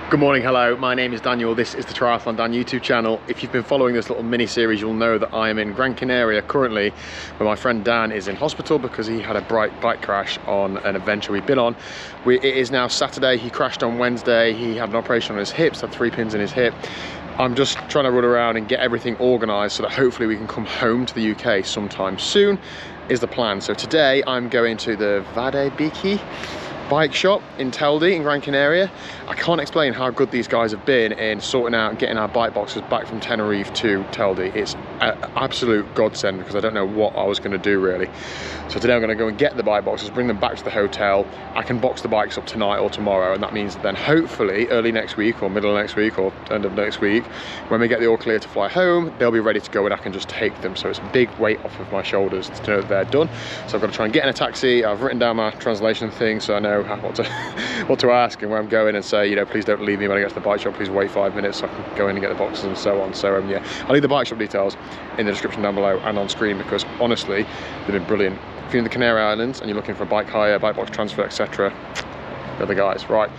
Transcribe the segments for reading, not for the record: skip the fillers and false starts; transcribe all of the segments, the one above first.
Good morning, hello, my name is Daniel, this is the TriathlonDan YouTube channel. If you've been following this little mini series, you'll know that I am in Gran Canaria currently, where my friend Dan is in hospital because he had a bike crash on an adventure we've been on. It is now Saturday, he crashed on Wednesday, he had an operation on his hips, had 3 pins in his hip. I'm just trying to run around and get everything organised so that hopefully we can come home to the UK sometime soon, is the plan. So today I'm going to the Vadebicis bike shop in Telde in Gran Canaria. I can't explain how good these guys have been in sorting out and getting our bike boxes back from Tenerife to Telde. It's an absolute godsend because I don't know what I was going to do really. So today I'm going to go and get the bike boxes, bring them back to the hotel. I can box the bikes up tonight or tomorrow, and that means that then hopefully early next week or middle of next week or end of next week, when we get the all clear to fly home, they'll be ready to go and I can just take them. So it's a big weight off of my shoulders to know that they're done. So I've got to try and get in a taxi. I've written down my translation thing so I know what to ask and where I'm going, and say, you know, please don't leave me when I get to the bike shop, please wait 5 minutes so I can go in and get the boxes and so on. So yeah, I'll leave the bike shop details in the description down below and on screen, because honestly they've been brilliant. If you're in the Canary Islands and you're looking for a bike hire, bike box transfer, etc., they're the guys. Right,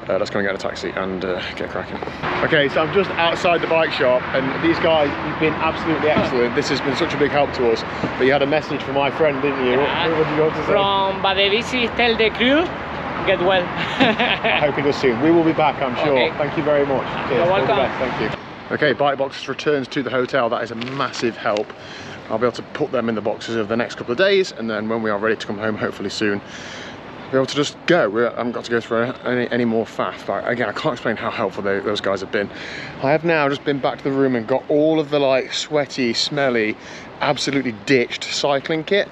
let's go and get a taxi and get cracking. Okay, so I'm just outside the bike shop, and these guys, you've been absolutely excellent. This has been such a big help to us. But you had a message from my friend, didn't you? Yeah. What did you want to say? From Vadebicis, tell the crew, get well. I hope it does soon. We will be back, I'm sure. Okay. Thank you very much. Cheers. You're welcome. All the best. Thank you. Okay, bike boxes returns to the hotel. That is a massive help. I'll be able to put them in the boxes over the next couple of days, and then when we are ready to come home, hopefully soon, be able to just go. I haven't got to go through any more faff. But again, I can't explain how helpful those guys have been. I have now just been back to the room and got all of the like sweaty, smelly, absolutely ditched cycling kit.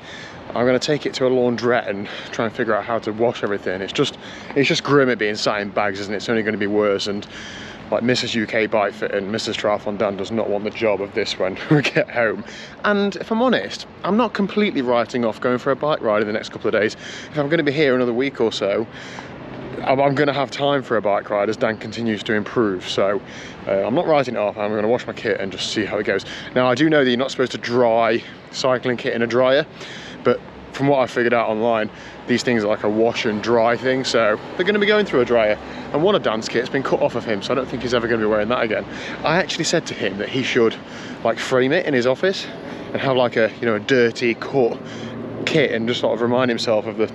I'm going to take it to a laundrette and try and figure out how to wash everything. It's just grim it being sat in bags, isn't it? It's only going to be worse. And like Mrs. UK Bike Fit and Mrs. TriathlonDan does not want the job of this when we get home. And if I'm honest, I'm not completely writing off going for a bike ride in the next couple of days. If I'm going to be here another week or so, I'm going to have time for a bike ride as Dan continues to improve. So I'm not writing it off. I'm going to wash my kit and just see how it goes. Now, I do know that you're not supposed to dry cycling kit in a dryer, but from what I figured out online, these things are like a wash and dry thing, so they're going to be going through a dryer. And one of Dan's kit's been cut off of him, so I don't think he's ever going to be wearing that again. I actually said to him that he should like frame it in his office and have like a, you know, a dirty cut kit and just sort of remind himself of the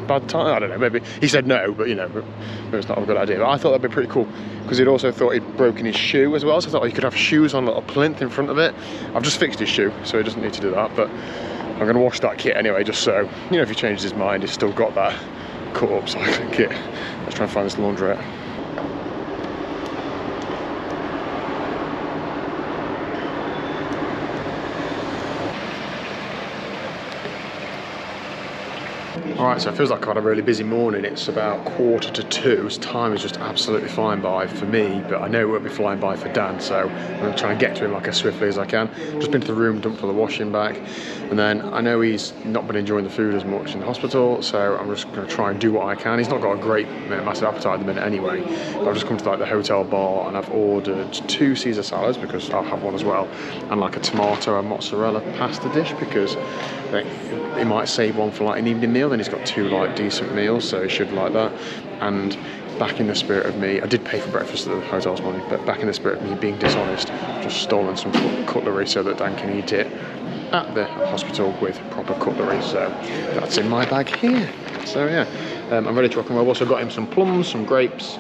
bad time. I don't know, maybe he said no, but you know, maybe it's not a good idea. But I thought that'd be pretty cool, because he'd also thought he'd broken his shoe as well, so I thought he could have shoes on a little plinth in front of it. I've just fixed his shoe, so he doesn't need to do that, but I'm going to wash that kit anyway, just so, you know, if he changes his mind, he's still got that cut up cycling kit. Let's try and find this laundrette. Alright, so it feels like I've had a really busy morning. It's about 1:45. Time is just absolutely flying by for me, but I know it won't be flying by for Dan, so I'm going to try and get to him like as swiftly as I can. Just been to the room, dumped for the washing back, and then I know he's not been enjoying the food as much in the hospital, so I'm just going to try and do what I can. He's not got a great, massive appetite at the minute anyway, but I've just come to like the hotel bar and I've ordered 2 Caesar salads, because I'll have one as well, and like a tomato and mozzarella pasta dish, because he might save one for like an evening meal, then he's got 2 like decent meals, so he should like that. And back in the spirit of me, I did pay for breakfast at the hotel this morning, but back in the spirit of me being dishonest, I've just stolen some cutlery so that Dan can eat it at the hospital with proper cutlery. So that's in my bag here. So yeah, I'm ready to rock and roll. I've also got him some plums, some grapes,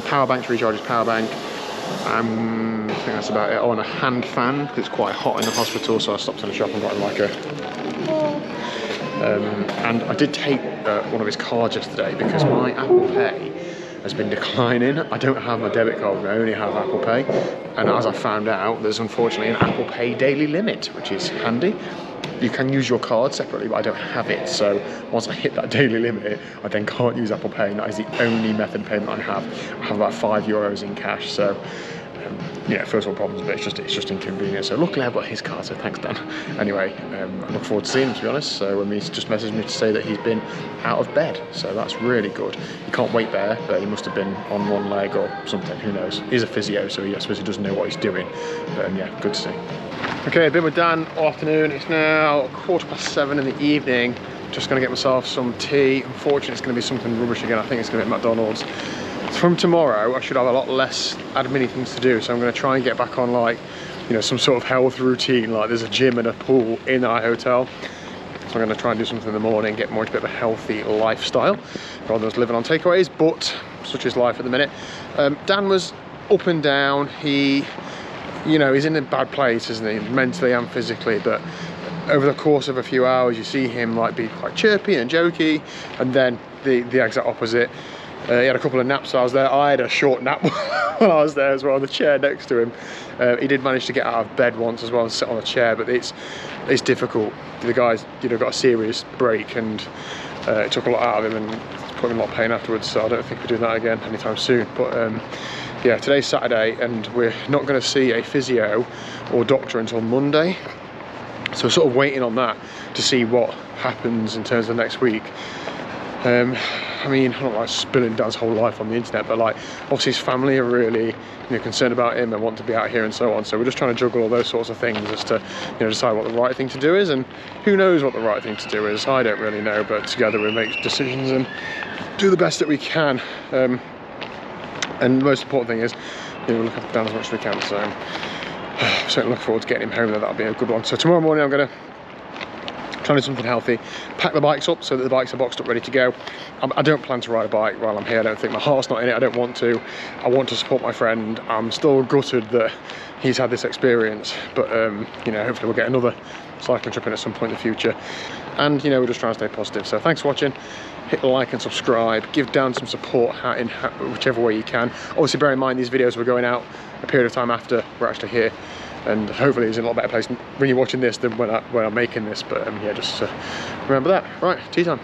power bank to recharge his power bank. I think that's about it. Oh, and a hand fan, because it's quite hot in the hospital, so I stopped in the shop and got him like a... and I did take one of his cards yesterday, because my Apple Pay has been declining. I don't have my debit card, I only have Apple Pay. And as I found out, there's unfortunately an Apple Pay daily limit, which is handy. You can use your card separately, but I don't have it. So once I hit that daily limit, I then can't use Apple Pay, and that is the only method of payment I have. I have about €5 in cash, so yeah, first world problems, but it's just inconvenient. So luckily I've got his card, so thanks Dan. Anyway, I look forward to seeing him, to be honest. So he's just messaged me to say that he's been out of bed, so that's really good. He can't wait there, but he must have been on one leg or something, who knows. He's a physio, so I suppose he doesn't know what he's doing, but yeah, good to see. Okay, I've been with Dan all afternoon. It's now 7:15 in the evening. Just going to get myself some tea. Unfortunately, it's going to be something rubbish again. I think it's going to be at McDonald's. from tomorrow I should have a lot less admin things to do, so I'm going to try and get back on like, you know, some sort of health routine. Like there's a gym and a pool in our hotel, so I'm going to try and do something in the morning, get more into a bit of a healthy lifestyle rather than just living on takeaways, but such is life at the minute. Dan was up and down. He, you know, he's in a bad place, isn't he, mentally and physically, but over the course of a few hours you see him like be quite chirpy and jokey, and then the exact opposite. He had a couple of naps while I was there. I had a short nap while I was there as well, on the chair next to him. He did manage to get out of bed once as well and sit on a chair, but it's difficult. The guy's, you know, got a serious break, and it took a lot out of him and put him in a lot of pain afterwards, so I don't think we'll do that again anytime soon. But yeah, today's Saturday and we're not going to see a physio or doctor until Monday, so we're sort of waiting on that to see what happens in terms of next week. I mean, I'm not like spilling Dan's whole life on the internet, but like obviously his family are really, you know, concerned about him and want to be out here and so on, so we're just trying to juggle all those sorts of things as to, you know, decide what the right thing to do is, and who knows what the right thing to do is. I don't really know, but together we make decisions and do the best that we can. And the most important thing is, you know, we look after Dan as much as we can, so I'm certainly looking forward to getting him home, and that'll be a good one. So tomorrow morning I'm going to try to do something healthy, pack the bikes up so that the bikes are boxed up ready to go. I don't plan to ride a bike while I'm here. I don't think, my heart's not in it. I don't want to. I want to support my friend. I'm still gutted that he's had this experience, but you know, hopefully we'll get another cycling trip in at some point in the future. And you know, we're just trying to stay positive. So thanks for watching. Hit the like and subscribe. Give Dan some support in whichever way you can. Obviously bear in mind these videos were going out a period of time after we're actually here, and hopefully he's in a lot better place when you're watching this than when I'm making this. But yeah, just remember that. Right, tea time.